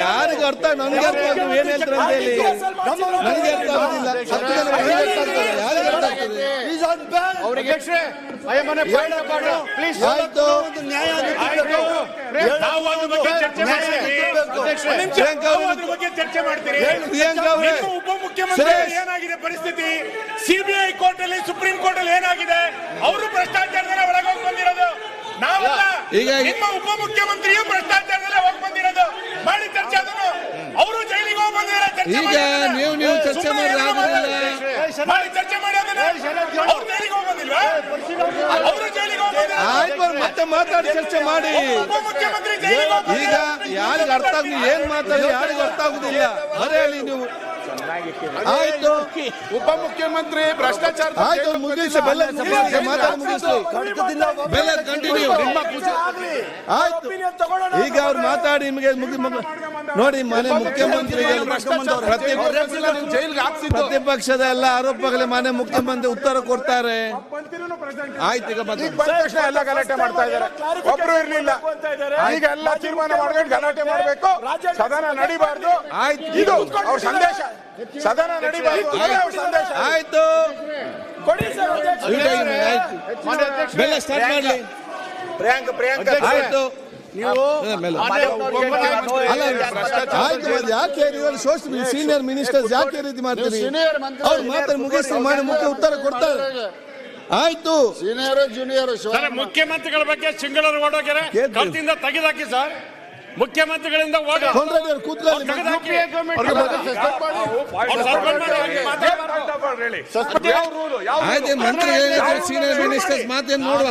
ಯಾರಿಗೂ ಅರ್ಥ ನನಗೆ ಅರ್ಥ ಆಗ್ತದೆ ಏನ್ ಹೇಳ್ತಾರೆ ಅಂತ ಹೇಳಿ ನನಗೆ ಅರ್ಥ ಆಗೋದಿಲ್ಲ. 10 ಜನ ಯಾರಿಗೆ ಅರ್ಥ ಆಗ್ತದೆ? ಆಯ್ತು ಪ್ರಿಯಾಂಕಾ ಅವರೇ, ಉಪಮುಖ್ಯಮಂತ್ರಿ ಏನಾಗಿದೆ ಪರಿಸ್ಥಿತಿ? ಸಿಬಿಐ ಕೋರ್ಟ್ ಅಲ್ಲಿ ಸುಪ್ರೀಂ ಕೋರ್ಟ್ ಅಲ್ಲಿ ಏನಾಗಿದೆ? ಅವರು ಭ್ರಷ್ಟಾಚಾರದಲ್ಲಿ ಒಳಗೋಗಿ ಬಂದಿರೋದು ನಾವಲ್ಲ. ಈಗ ನಿಮ್ಮ ಉಪಮುಖ್ಯಮಂತ್ರಿಯು ಭ್ರಷ್ಟಾಚಾರದಲ್ಲಿ ಹೋಗಿ ಬಂದಿರೋದು. ಮಾಡಿ ಚರ್ಚೆ ಅದನ್ನು. ಅವರು ಜೈಲಿಗೆ ಹೋಗಿ ಬಂದಿದ್ದಾರೆ. ಈಗ ನೀವು ಚರ್ಚೆ ಮಾಡಿದ್ರೆ ಮಾಡಿ ಚರ್ಚೆ ಮಾಡಿ ಅದನ್ನ. ಅವ್ರು ಜೈಲಿಗೆ ಹೋಗಿ ಬಂದಿಲ್ವಾ? ಅವರು ಜೈಲಿಗೆ ಹೋಗಿ ಬಂದಿದ್ದಾರೆ. ಆಯ್ತು, ಮತ್ತೆ ಮಾತಾಡಿ ಚರ್ಚೆ ಮಾಡಿ. ಉಪಮುಖ್ಯಮಂತ್ರಿ ಜೈಲಿಗೆ ಹೋಗಿ ಈಗ ಯಾರಿಗೆ ಅರ್ಥ ಆಗುದು ಏನ್ ಮಾತಾಡಿ ಯಾರಿಗೂ ಅರ್ಥ ಆಗುದಿಲ್ಲ. ಮರೆಯಲಿ ನೀವು. ಆಯ್ತು, ಉಪಮುಖ್ಯಮಂತ್ರಿ ಭ್ರಷ್ಟಾಚಾರ ಆಯ್ತು, ಮುಗಿಸಿ ಬೆಲ್ಲ ಮಾತಾಡಿ ಮುಗಿಸಿ. ಬೆಲ್ಲ ಕಂಟಿನ್ಯೂ. ಆಯ್ತು, ಈಗ ಅವ್ರು ಮಾತಾಡಿ ನಿಮಗೆ ನೋಡಿ. ಮನೆ ಮುಖ್ಯಮಂತ್ರಿಗೆ ಪ್ರತಿಪಕ್ಷದ ಎಲ್ಲ ಆರೋಪಗಳಿಗೆ ಮನೆ ಮುಖ್ಯಮಂತ್ರಿ ಉತ್ತರ ಕೊಡ್ತಾರೆ. ಆಯ್ತು, ಈಗ ಎಲ್ಲ ಗಲಾಟೆ ಮಾಡ್ತಾ ಇದ್ದಾರೆ. ಒಬ್ರು ಇರ್ಲಿಲ್ಲ, ಈಗ ಎಲ್ಲ ತೀರ್ಮಾನ ಮಾಡ್ಕೊಂಡು ಗಲಾಟೆ ಮಾಡಬೇಕು. ಸದನ ನಡಿಬಾರ್ದು. ಆಯ್ತು, ಇದು ಅವ್ರ ಸಂದೇಶ. ಸದನ ನಡಿಬಾರ್ದು ಸಂದೇಶ. ಆಯ್ತು, ಬೆಲ್ಲ ಸ್ಟಾರ್ಟ್ ಮಾಡ್ಲಿ. ಪ್ರಿಯಾಂಕಾ ಆಯ್ತು, ಯಾಕೆ ಸೀನಿಯರ್ ಮಿನಿಸ್ಟರ್ಸ್ ಯಾಕೆ ರೀತಿ ಮಾಡ್ತೀರಿ? ಅವ್ರು ಮಾತ್ರ ಮುಗಿಸಿ ಮಾಡಿ ಮುಖ್ಯ ಉತ್ತರ ಕೊಡ್ತಾರೆ. ಆಯ್ತು, ಸೀನಿಯರ್ ಜೂನಿಯರ್ ಮುಖ್ಯಮಂತ್ರಿಗಳ ಬಗ್ಗೆ ಸಿಂಗಲ್ ಓಡೋಗ್ಯಾರೆ. ಕತ್ತಿಂದ ತೆಗೆದಾಕಿ ಸರ್. ಮುಖ್ಯಮಂತ್ರಿಗಳಿಂದ ಕೂತ್ಕೊಳ್ಳಿ. ಆಯ್ತು, ಮಂತ್ರಿ ಸೀನಿಯರ್ ಮಿನಿಸ್ಟರ್ಸ್ ಮಾತೇನು ನೋಡುವ.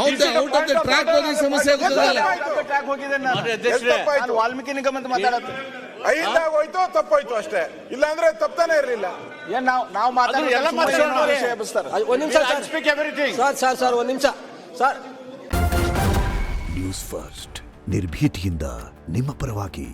ಔಟ್ ಆಫ್ ದ ಟ್ರ್ಯಾಕ್ ಹೋಗಿ ಸಮಸ್ಯೆ ಆಗುತ್ತದಲ್ಲ. ವಾಲ್ಮೀಕಿ ನಿಗಮ ಅಂತ ಮಾತಾಡತ್ತೆ. ಹೋಯ್ತು ತಪ್ಪೋಯ್ತು ಅಷ್ಟೇ. ಇಲ್ಲ ಅಂದ್ರೆ ತಪ್ಪಾನೆ ಇರಲಿಲ್ಲ. ನಾವು ಸರ್ ಒಂದ್ ನಿಮಿಷ ಸರ್. ನ್ಯೂಸ್ ಫಸ್ಟ್ ನಿರ್ಭೀತಿಯಿಂದ ನಿಮ್ಮ ಪರವಾಗಿ.